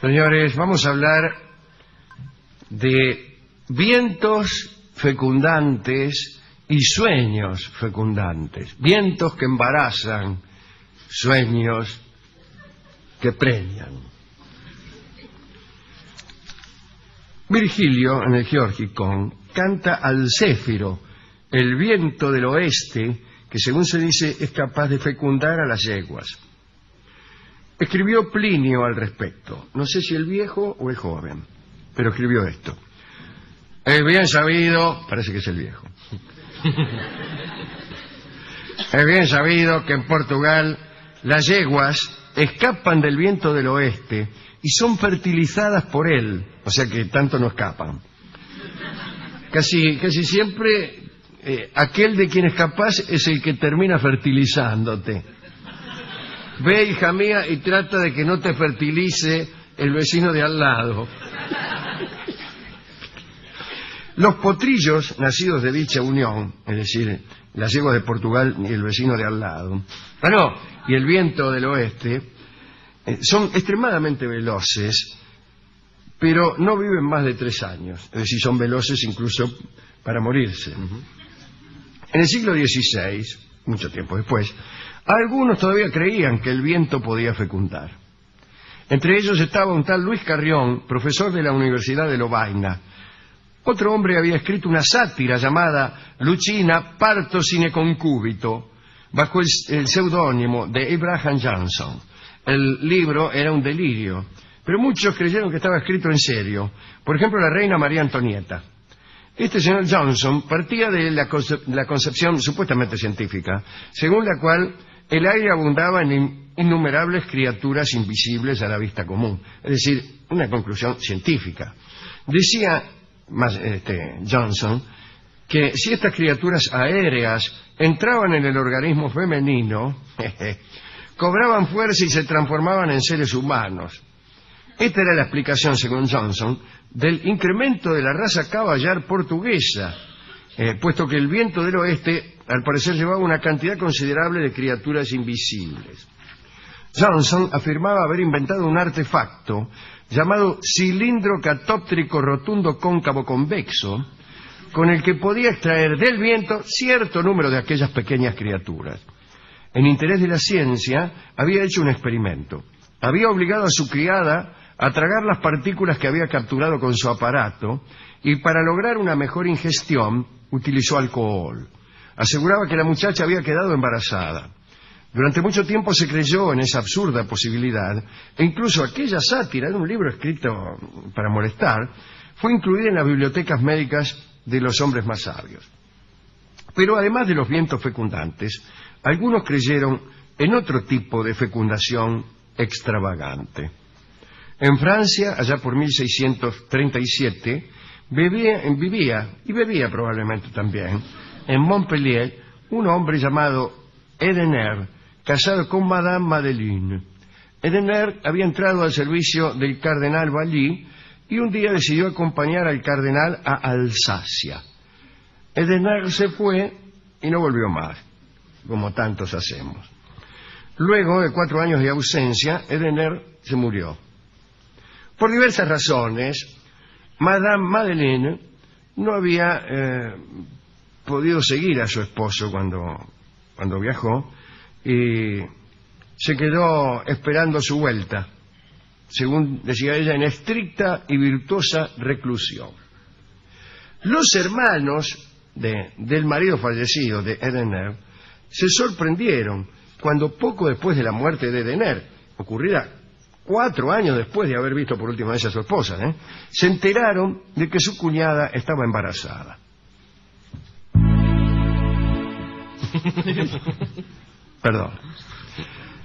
Señores, vamos a hablar de vientos fecundantes y sueños fecundantes. Vientos que embarazan, sueños que preñan. Virgilio, en el Georgicon, canta al céfiro, el viento del oeste, que según se dice es capaz de fecundar a las yeguas. Escribió Plinio al respecto. No sé si el viejo o el joven, pero escribió esto. Es bien sabido, parece que es el viejo. Es bien sabido que en Portugal las yeguas escapan del viento del oeste y son fertilizadas por él, o sea que tanto no escapan. Casi siempre aquel de quien escapas es el que termina fertilizándote. Ve, hija mía, y trata de que no te fertilice el vecino de al lado. Los potrillos nacidos de dicha unión, es decir, las yeguas de Portugal y el vecino de al lado, y el viento del oeste, son extremadamente veloces, pero no viven más de 3 años. Es decir, son veloces incluso para morirse. En el siglo XVI, mucho tiempo después, algunos todavía creían que el viento podía fecundar. Entre ellos estaba un tal Luis Carrión, profesor de la Universidad de Lovaina. Otro hombre había escrito una sátira llamada Lucina parto sine concubito, bajo el seudónimo de Abraham Johnson. El libro era un delirio, pero muchos creyeron que estaba escrito en serio. Por ejemplo, la reina María Antonieta. Este señor Johnson partía de la concepción supuestamente científica, según la cual el aire abundaba en innumerables criaturas invisibles a la vista común. Es decir, una conclusión científica. Decía Johnson que si estas criaturas aéreas entraban en el organismo femenino, cobraban fuerza y se transformaban en seres humanos. Esta era la explicación, según Johnson, del incremento de la raza caballar portuguesa, puesto que el viento del oeste, al parecer, llevaba una cantidad considerable de criaturas invisibles. Johnson afirmaba haber inventado un artefacto llamado cilindro catóptrico rotundo cóncavo convexo, con el que podía extraer del viento cierto número de aquellas pequeñas criaturas. En interés de la ciencia, había hecho un experimento. Había obligado a su criada a tragar las partículas que había capturado con su aparato y para lograr una mejor ingestión utilizó alcohol. Aseguraba que la muchacha había quedado embarazada. Durante mucho tiempo se creyó en esa absurda posibilidad e incluso aquella sátira de un libro escrito para molestar fue incluida en las bibliotecas médicas de los hombres más sabios. Pero además de los vientos fecundantes, algunos creyeron en otro tipo de fecundación extravagante. En Francia, allá por 1637, vivía probablemente también, en Montpellier, un hombre llamado Edener, casado con Madame Madeleine. Edener había entrado al servicio del cardenal Vally y un día decidió acompañar al cardenal a Alsacia. Edener se fue y no volvió más, como tantos hacemos. Luego de 4 años de ausencia, Edener se murió. Por diversas razones, Madame Madeleine no había podido seguir a su esposo cuando viajó y se quedó esperando su vuelta, según decía ella, en estricta y virtuosa reclusión. Los hermanos del marido fallecido de Edener se sorprendieron cuando poco después de la muerte de Edener, ocurrida 4 años después de haber visto por última vez a su esposa, se enteraron de que su cuñada estaba embarazada. Perdón.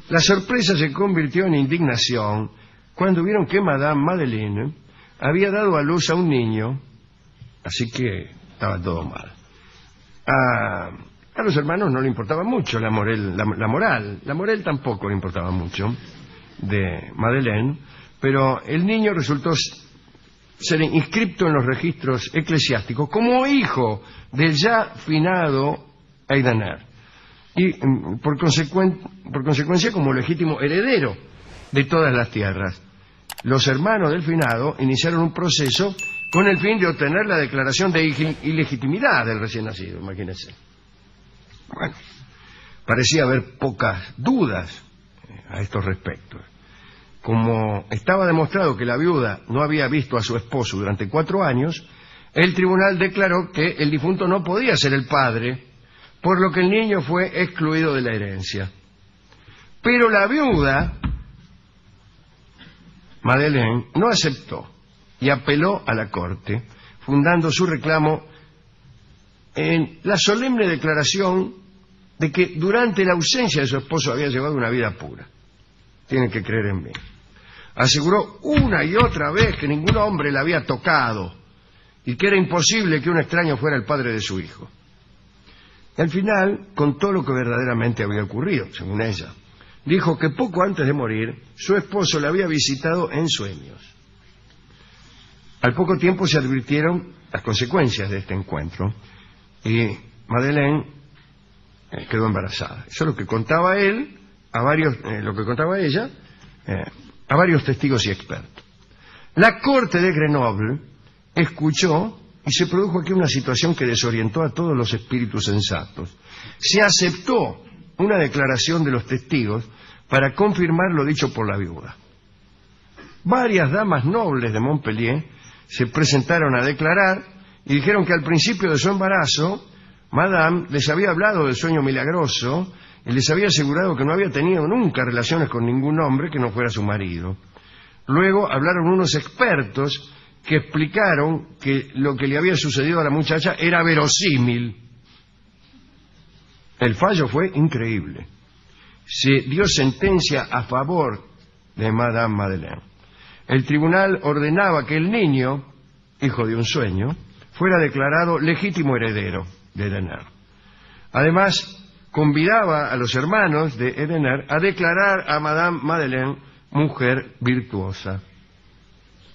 La sorpresa se convirtió en indignación cuando vieron que Madame Madeleine había dado a luz a un niño, así que estaba todo mal. A los hermanos no le importaba mucho la moral tampoco le importaba mucho de Madeleine, pero el niño resultó ser inscripto en los registros eclesiásticos como hijo del ya finado Edener y por consecuencia como legítimo heredero de todas las tierras. los hermanos del finado iniciaron un proceso con el fin de obtener la declaración de ilegitimidad del recién nacido, imagínense. Bueno, parecía haber pocas dudas a estos respectos. Como estaba demostrado que la viuda no había visto a su esposo durante 4 años, el tribunal declaró que el difunto no podía ser el padre, por lo que el niño fue excluido de la herencia. Pero la viuda, Madeleine, no aceptó y apeló a la corte, fundando su reclamo en la solemne declaración de que durante la ausencia de su esposo había llevado una vida pura. Tienen que creer en mí. Aseguró una y otra vez que ningún hombre la había tocado y que era imposible que un extraño fuera el padre de su hijo. Y al final contó lo que verdaderamente había ocurrido, según ella. Dijo que poco antes de morir, su esposo la había visitado en sueños. Al poco tiempo se advirtieron las consecuencias de este encuentro y Madeleine quedó embarazada. Eso es lo que contaba él lo que contaba ella a varios testigos y expertos. La corte de Grenoble escuchó y se produjo aquí una situación que desorientó a todos los espíritus sensatos. Se aceptó una declaración de los testigos para confirmar lo dicho por la viuda. Varias damas nobles de Montpellier se presentaron a declarar y dijeron que al principio de su embarazo, Madame les había hablado del sueño milagroso y les había asegurado que no había tenido nunca relaciones con ningún hombre que no fuera su marido. Luego hablaron unos expertos que explicaron que lo que le había sucedido a la muchacha era verosímil. El fallo fue increíble. Se dio sentencia a favor de Madame Madeleine. El tribunal ordenaba que el niño, hijo de un sueño, fuera declarado legítimo heredero de Edener. Además, convidaba a los hermanos de Edener a declarar a Madame Madeleine mujer virtuosa.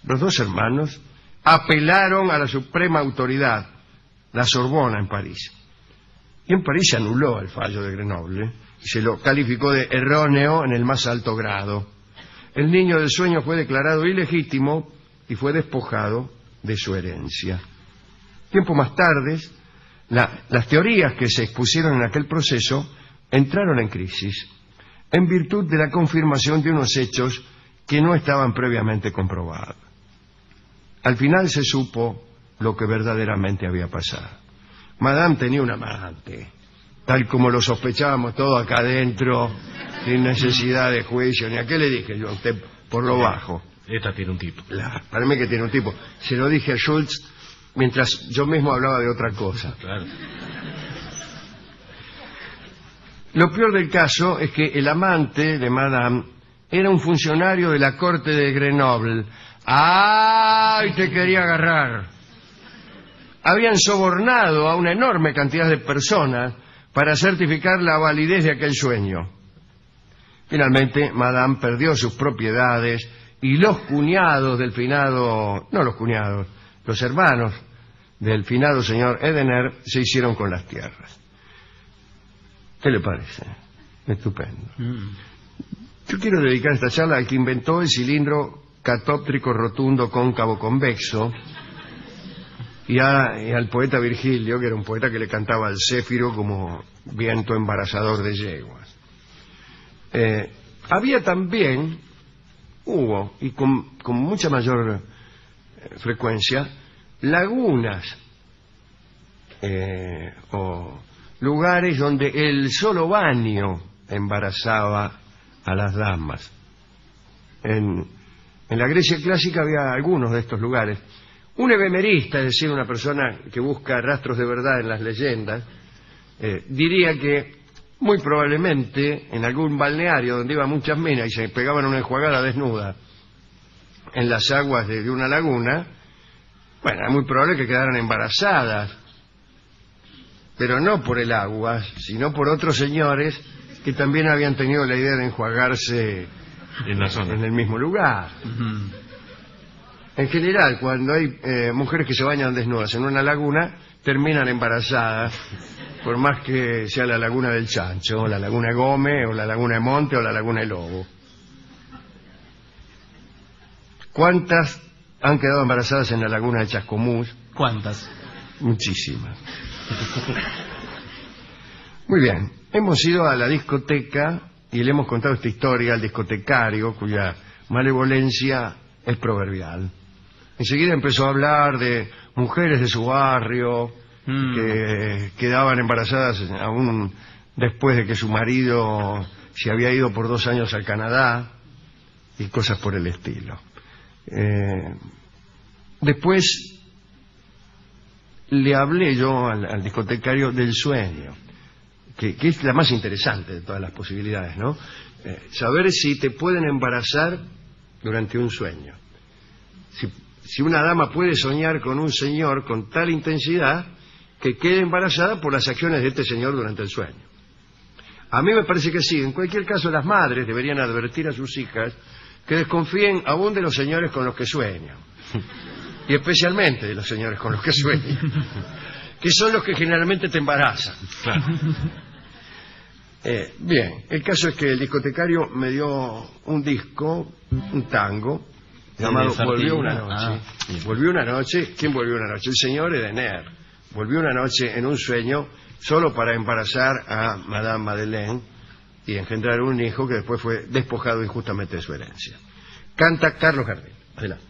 Los dos hermanos apelaron a la suprema autoridad, la Sorbona en París. Y en París se anuló el fallo de Grenoble y se lo calificó de erróneo en el más alto grado. El niño del sueño fue declarado ilegítimo y fue despojado de su herencia. Tiempo más tarde, las teorías que se expusieron en aquel proceso entraron en crisis en virtud de la confirmación de unos hechos que no estaban previamente comprobados. Al final se supo lo que verdaderamente había pasado. Madame tenía un amante, tal como lo sospechábamos todos acá adentro, sin necesidad de juicio, ni a qué le dije yo a usted por lo bajo. Esta tiene un tipo. Para mí que tiene un tipo. Se lo dije a Schultz mientras yo mismo hablaba de otra cosa. Claro. Lo peor del caso es que el amante de Madame era un funcionario de la corte de Grenoble. ¡Ay, te quería agarrar! Habían sobornado a una enorme cantidad de personas para certificar la validez de aquel sueño. Finalmente, Madame perdió sus propiedades y los cuñados del finado... No los cuñados, los hermanos del finado señor Edener se hicieron con las tierras. ¿Qué le parece? Estupendo. Yo quiero dedicar esta charla al que inventó el cilindro catóptrico rotundo cóncavo convexo y al poeta Virgilio, que era un poeta que le cantaba al céfiro como viento embarazador de yeguas. Había también, hubo, y con mucha mayor frecuencia, lagunas o lugares donde el solo baño embarazaba a las damas. En la Grecia clásica había algunos de estos lugares. Un ebemerista, es decir, una persona que busca rastros de verdad en las leyendas, diría que muy probablemente en algún balneario donde iban muchas minas y se pegaban una enjuagada desnuda en las aguas de una laguna, bueno, es muy probable que quedaran embarazadas, pero no por el agua, sino por otros señores que también habían tenido la idea de enjuagarse en la zona, en el mismo lugar. En general, cuando hay mujeres que se bañan desnudas en una laguna, terminan embarazadas, por más que sea la laguna del Chancho, o la laguna Gómez, o la laguna de Monte, o la laguna de Lobo. ¿Cuántas han quedado embarazadas en la laguna de Chascomús? ¿Cuántas? Muchísimas. Muy bien, hemos ido a la discoteca y le hemos contado esta historia al discotecario, cuya malevolencia es proverbial. Enseguida empezó a hablar de mujeres de su barrio que quedaban embarazadas aún después de que su marido se había ido por 2 años al Canadá y cosas por el estilo. Después le hablé yo al discotecario del sueño, que es la más interesante de todas las posibilidades, ¿no? Saber si te pueden embarazar durante un sueño. Si una dama puede soñar con un señor con tal intensidad que quede embarazada por las acciones de este señor durante el sueño. A mí me parece que sí. En cualquier caso, las madres deberían advertir a sus hijas que desconfíen aún de los señores con los que sueñan. Y especialmente de los señores con los que sueñan, que son los que generalmente te embarazan. Claro. Bien, el caso es que el discotecario me dio un disco, un tango, llamado Volvió una noche. Volvió una noche. ¿Quién volvió una noche? El señor Edener. Volvió una noche en un sueño solo para embarazar a Madame Madeleine y engendrar un hijo que después fue despojado injustamente de su herencia. Canta Carlos Gardel. Adelante.